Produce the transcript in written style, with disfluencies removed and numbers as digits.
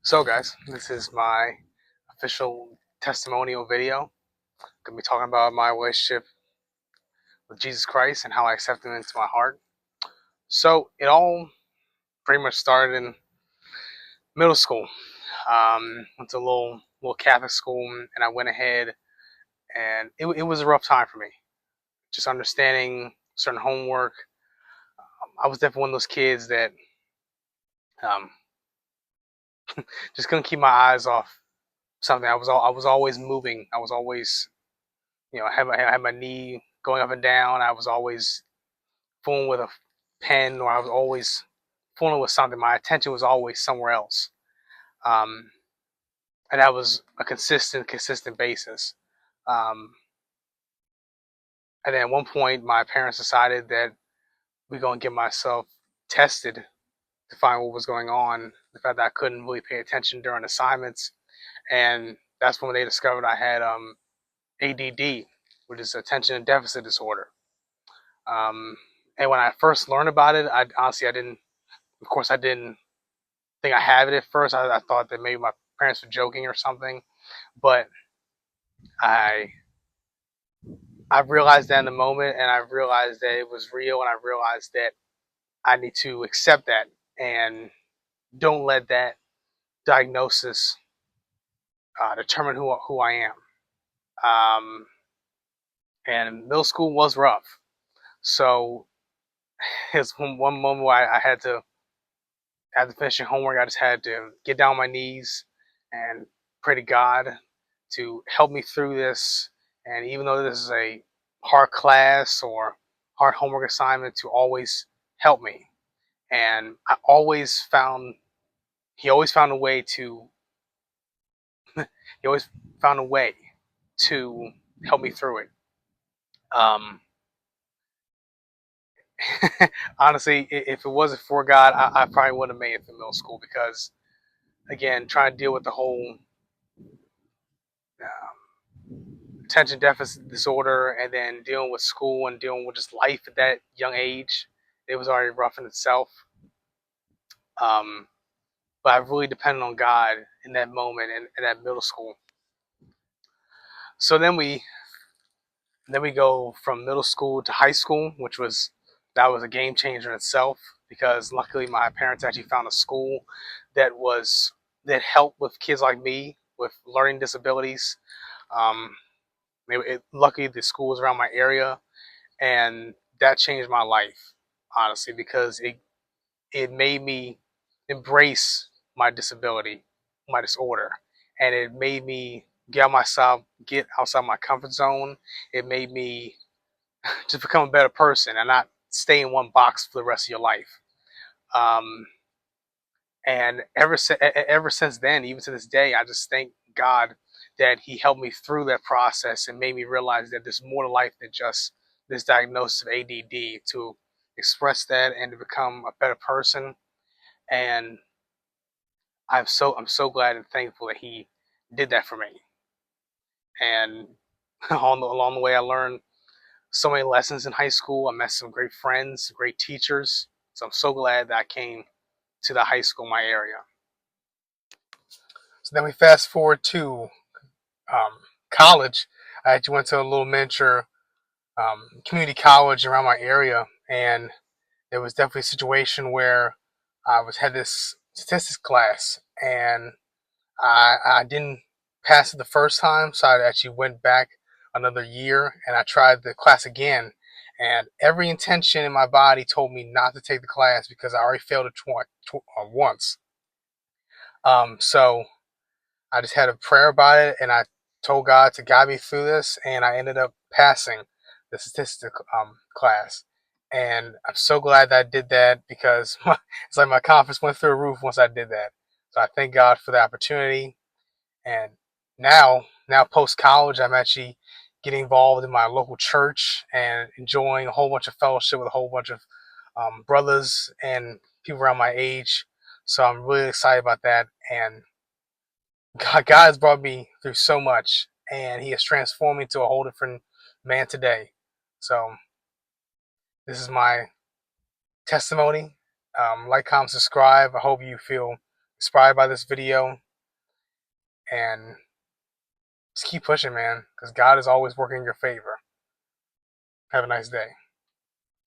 So, guys, this is my official testimonial video. I'm gonna be talking about my relationship with Jesus Christ and how I accepted Him into my heart. So, it all pretty much started in middle school. Went to a little Catholic school, and I went ahead, and it was a rough time for me. Just understanding certain homework. I was definitely one of those kids that um, just couldn't keep my eyes off something. I was always moving. I was always I had my knee going up and down. I was always fooling with a pen, or I was always fooling with something. My attention was always somewhere else, um, and that was a consistent basis. Um, and then at one point, my parents decided that we're gonna get myself tested to find what was going on. The fact that I couldn't really pay attention during assignments, and that's when they discovered I had ADD, which is attention deficit disorder. Um, and when I first learned about it, I didn't. Of course, I didn't think I had it at first. I thought that maybe my parents were joking or something, but I I realized that in the moment, and I realized that it was real, and I realized that I need to accept that and don't let that diagnosis determine who I am. Um, and middle school was rough, so it's one moment where I had to after finishing homework. I just had to get down on my knees and pray to God to help me through this. And even though this is a hard class or hard homework assignment, to always help me. And he always found a way to, he always found a way to help me through it. Um, Honestly, if it wasn't for God, I probably wouldn't have made it through middle school because, again, trying to deal with the whole attention deficit disorder and then dealing with school and dealing with just life at that young age, it was already rough in itself. Um, but I really depended on God in that moment in that middle school. So then we go from middle school to high school, that was a game changer in itself because luckily my parents actually found a school that was that helped with kids like me with learning disabilities. Um, luckily the school was around my area, and that changed my life honestly because it made me embrace my disability, my disorder, and it made me get outside my comfort zone. It made me just become a better person and not stay in one box for the rest of your life. Um, and ever since then, even to this day, I just thank God that He helped me through that process and made me realize that there's more to life than just this diagnosis of ADD. To express that and to become a better person, and I'm so glad and thankful that He did that for me. And along the way, I learned so many lessons in high school. I met some great friends, great teachers. So I'm so glad that I came to the high school in my area. So then we fast forward to college. I actually went to a little miniature community college around my area, and there was definitely a situation where had this statistics class, and I didn't pass it the first time, so I actually went back another year and I tried the class again. And every intention in my body told me not to take the class because I already failed it once. So I just had a prayer about it, and I told God to guide me through this, and I ended up passing the statistics class. And I'm so glad that I did that because it's like my confidence went through the roof once I did that. So I thank God for the opportunity. And now post college, I'm actually getting involved in my local church and enjoying a whole bunch of fellowship with a whole bunch of brothers and people around my age. So I'm really excited about that. And God has brought me through so much, and He has transformed me into a whole different man today. So this is my testimony. Like, comment, subscribe. I hope you feel the inspired by this video, and just keep pushing, man, because God is always working in your favor. Have a nice day.